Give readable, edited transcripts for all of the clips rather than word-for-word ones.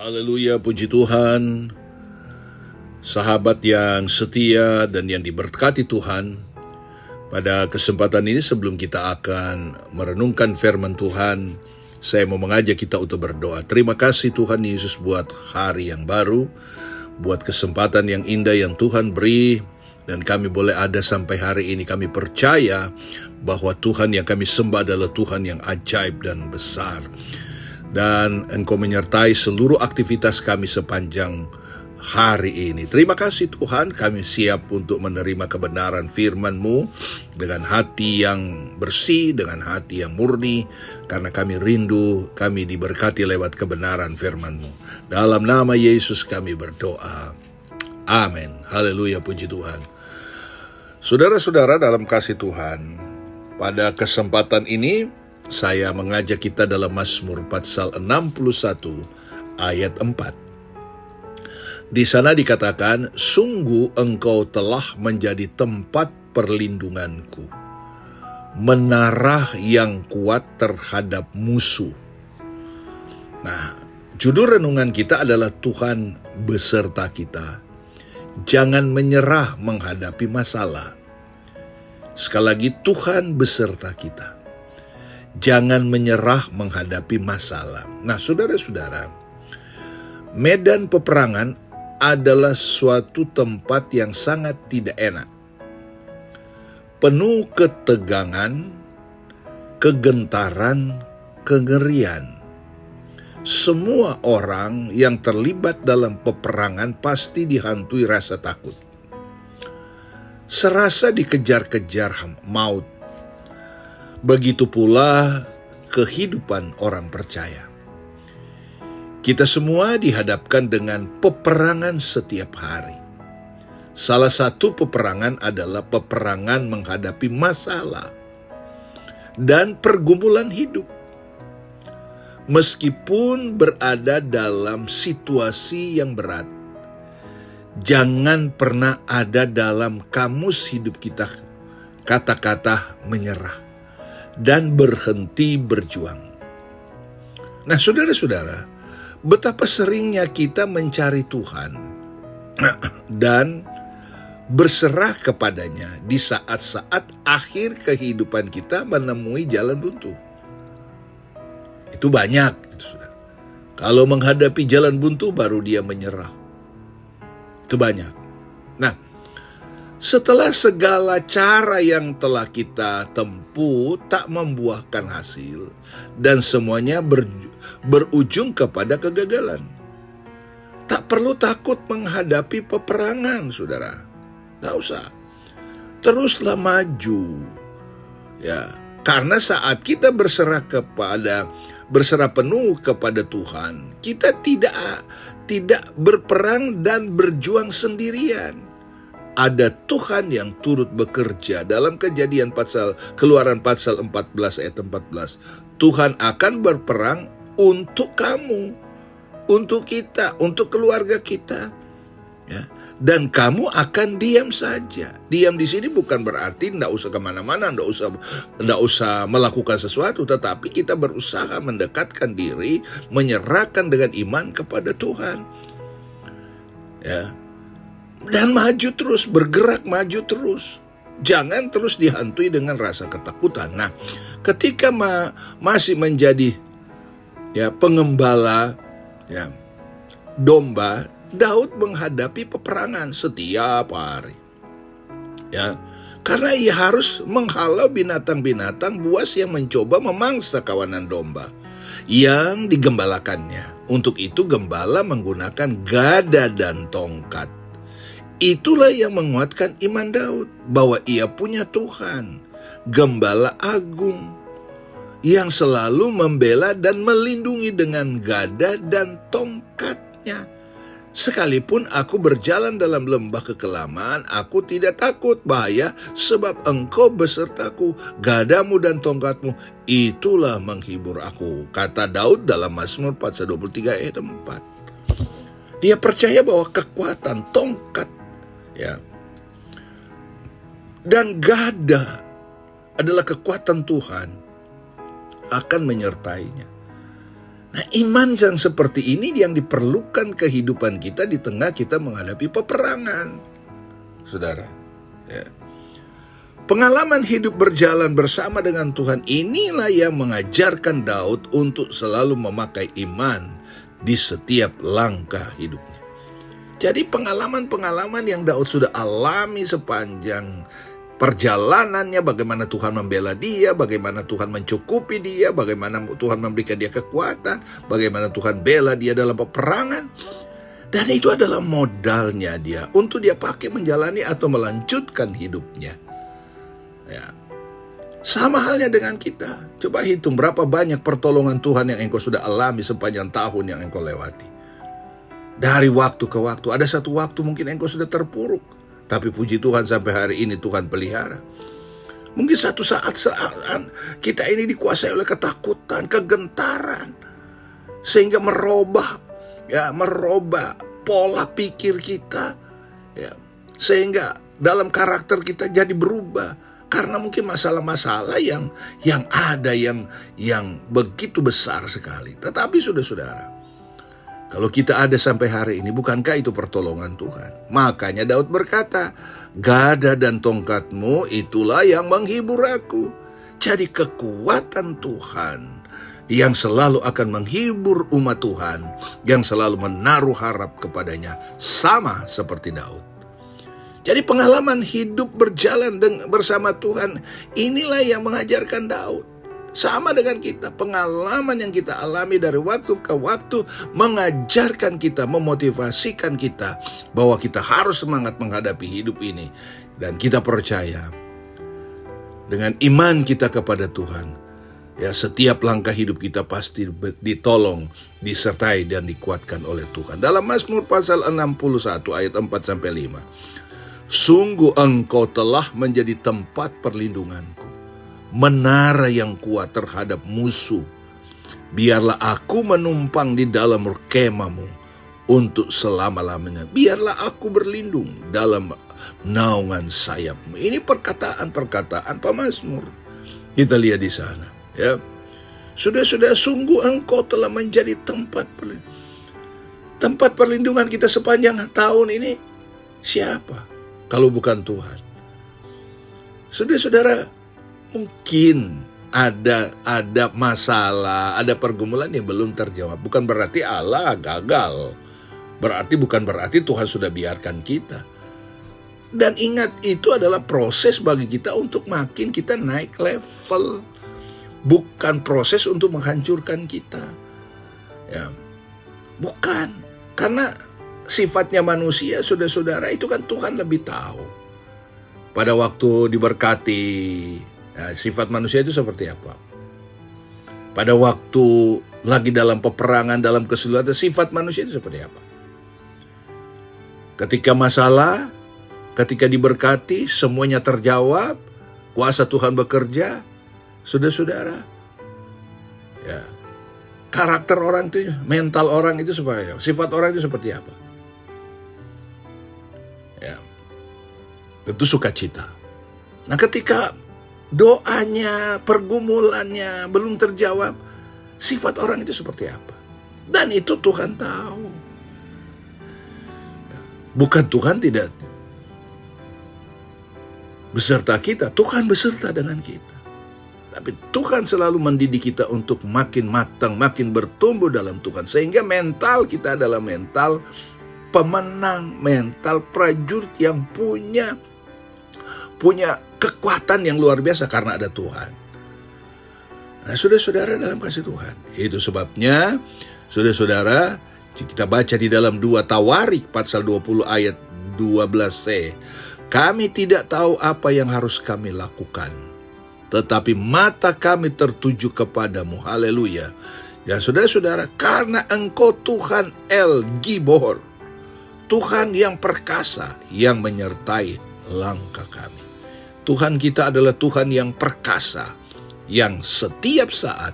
Haleluya, puji Tuhan. Sahabat yang setia dan yang diberkati Tuhan, pada kesempatan ini sebelum kita akan merenungkan firman Tuhan, saya mau mengajak kita untuk berdoa. Terima kasih Tuhan Yesus buat hari yang baru, buat kesempatan yang indah yang Tuhan beri, dan kami boleh ada sampai hari ini. Kami percaya bahwa Tuhan yang kami sembah adalah Tuhan yang ajaib dan besar. Dan Engkau menyertai seluruh aktivitas kami sepanjang hari ini. Terima kasih Tuhan, kami siap untuk menerima kebenaran firman-Mu dengan hati yang bersih, dengan hati yang murni, karena kami rindu, kami diberkati lewat kebenaran firman-Mu. Dalam nama Yesus kami berdoa. Amin. Haleluya, puji Tuhan. Saudara-saudara dalam kasih Tuhan, pada kesempatan ini saya mengajak kita dalam Mazmur pasal 61 ayat 4. Di sana dikatakan, sungguh engkau telah menjadi tempat perlindunganku, menara yang kuat terhadap musuh. Nah, judul renungan kita adalah Tuhan beserta kita. Jangan menyerah menghadapi masalah. Sekali lagi, Tuhan beserta kita. Jangan menyerah menghadapi masalah. Nah, saudara-saudara, medan peperangan adalah suatu tempat yang sangat tidak enak. Penuh ketegangan, kegentaran, kengerian. Semua orang yang terlibat dalam peperangan pasti dihantui rasa takut. Serasa dikejar-kejar maut. Begitu pula kehidupan orang percaya. Kita semua dihadapkan dengan peperangan setiap hari. Salah satu peperangan adalah peperangan menghadapi masalah dan pergumulan hidup. Meskipun berada dalam situasi yang berat, jangan pernah ada dalam kamus hidup kita kata-kata menyerah dan berhenti berjuang. Nah, saudara-saudara, betapa seringnya kita mencari Tuhan dan berserah kepadanya di saat-saat akhir kehidupan kita menemui jalan buntu. Itu banyak, gitu, saudara. Kalau menghadapi jalan buntu baru dia menyerah. Itu banyak. Nah, setelah segala cara yang telah kita tempuh tak membuahkan hasil dan semuanya berujung kepada kegagalan, tak perlu takut menghadapi peperangan, saudara. Tak usah. Teruslah maju. Ya, karena saat kita berserah penuh kepada Tuhan, kita tidak berperang dan berjuang sendirian. Ada Tuhan yang turut bekerja. Dalam Keluaran pasal 14 ayat 14. Tuhan akan berperang untuk kamu, untuk kita, untuk keluarga kita. Ya. Dan kamu akan diam saja. Diam di sini bukan berarti tidak usah kemana-mana, tidak usah melakukan sesuatu, tetapi kita berusaha mendekatkan diri, menyerahkan dengan iman kepada Tuhan. Ya. Dan maju terus, bergerak maju terus. Jangan terus dihantui dengan rasa ketakutan. Nah, ketika masih menjadi pengembala domba, Daud menghadapi peperangan setiap hari. Ya, karena ia harus menghalau binatang-binatang buas yang mencoba memangsa kawanan domba yang digembalakannya. Untuk itu gembala menggunakan gada dan tongkat. Itulah yang menguatkan iman Daud, bahwa ia punya Tuhan, gembala agung, yang selalu membela dan melindungi dengan gada dan tongkatnya. Sekalipun aku berjalan dalam lembah kekelaman, aku tidak takut bahaya, sebab engkau besertaku, gadamu dan tongkatmu, itulah menghibur aku. Kata Daud dalam Mazmur pasal 23 ayat 4. Dia percaya bahwa kekuatan tongkat dan gada adalah kekuatan Tuhan akan menyertainya. Nah, iman yang seperti ini yang diperlukan kehidupan kita di tengah kita menghadapi peperangan. Saudara, ya. Pengalaman hidup berjalan bersama dengan Tuhan inilah yang mengajarkan Daud untuk selalu memakai iman di setiap langkah hidupnya. Jadi pengalaman-pengalaman yang Daud sudah alami sepanjang perjalanannya, bagaimana Tuhan membela dia, bagaimana Tuhan mencukupi dia, bagaimana Tuhan memberikan dia kekuatan, bagaimana Tuhan bela dia dalam peperangan. Dan itu adalah modalnya dia untuk dia pakai menjalani atau melanjutkan hidupnya. Ya. Sama halnya dengan kita. Coba hitung berapa banyak pertolongan Tuhan yang engkau sudah alami sepanjang tahun yang engkau lewati. Dari waktu ke waktu. Ada satu waktu mungkin engkau sudah terpuruk, tapi puji Tuhan sampai hari ini Tuhan pelihara. Mungkin satu saat kita ini dikuasai oleh ketakutan, kegentaran, sehingga merubah pola pikir kita, ya, sehingga dalam karakter kita jadi berubah. Karena mungkin masalah-masalah yang ada yang begitu besar sekali. Tetapi saudara, kalau kita ada sampai hari ini, bukankah itu pertolongan Tuhan? Makanya Daud berkata, gada dan tongkatmu itulah yang menghibur aku. Jadi kekuatan Tuhan yang selalu akan menghibur umat Tuhan, yang selalu menaruh harap kepadanya, sama seperti Daud. Jadi pengalaman hidup berjalan bersama Tuhan, inilah yang mengajarkan Daud. Sama dengan kita, pengalaman yang kita alami dari waktu ke waktu mengajarkan kita, memotivasikan kita bahwa kita harus semangat menghadapi hidup ini. Dan kita percaya dengan iman kita kepada Tuhan, ya, setiap langkah hidup kita pasti ditolong, disertai dan dikuatkan oleh Tuhan. Dalam Mazmur pasal 61 ayat 4-5. Sungguh engkau telah menjadi tempat perlindunganku, menara yang kuat terhadap musuh. Biarlah aku menumpang di dalam kemahmu untuk selama-lamanya. Biarlah aku berlindung dalam naungan sayapmu. Ini perkataan-perkataan pemazmur. Kita lihat di sana, ya. Sudah sungguh engkau telah menjadi tempat perlindungan kita sepanjang tahun ini. Siapa kalau bukan Tuhan? Saudara, mungkin ada masalah, ada pergumulan yang belum terjawab. Bukan berarti Allah gagal. Bukan berarti Tuhan sudah biarkan kita. Dan ingat, itu adalah proses bagi kita untuk makin kita naik level. Bukan proses untuk menghancurkan kita. Ya, bukan. Karena sifatnya manusia, saudara, itu kan Tuhan lebih tahu. Pada waktu diberkati, ya, sifat manusia itu seperti apa? Pada waktu lagi dalam peperangan, dalam kesulitan, sifat manusia itu seperti apa? Ketika masalah, ketika diberkati, semuanya terjawab, kuasa Tuhan bekerja, saudara, ya, karakter orang itu, mental orang itu seperti apa? Sifat orang itu seperti apa? Ya, tentu sukacita. Nah, ketika doanya, pergumulannya belum terjawab, sifat orang itu seperti apa? Dan itu Tuhan tahu. Bukan Tuhan tidak beserta kita, Tuhan beserta dengan kita. Tapi Tuhan selalu mendidik kita untuk makin matang, makin bertumbuh dalam Tuhan. Sehingga mental kita adalah mental pemenang, mental prajurit yang punya kekuatan yang luar biasa karena ada Tuhan. Nah, saudara dalam kasih Tuhan, itu sebabnya saudara, kita baca di dalam 2 Tawarik pasal 20 ayat 12c. Kami tidak tahu apa yang harus kami lakukan, tetapi mata kami tertuju kepadamu. Haleluya. Ya, saudara, karena Engkau Tuhan El Gibor, Tuhan yang perkasa, yang menyertai langkah kami. Tuhan kita adalah Tuhan yang perkasa, yang setiap saat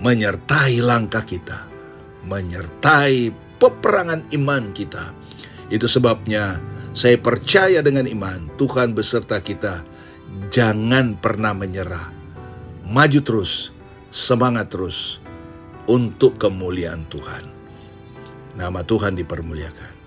menyertai langkah kita, menyertai peperangan iman kita. Itu sebabnya saya percaya dengan iman, Tuhan beserta kita. Jangan pernah menyerah. Maju terus, semangat terus. untuk kemuliaan Tuhan. Nama Tuhan dipermuliakan.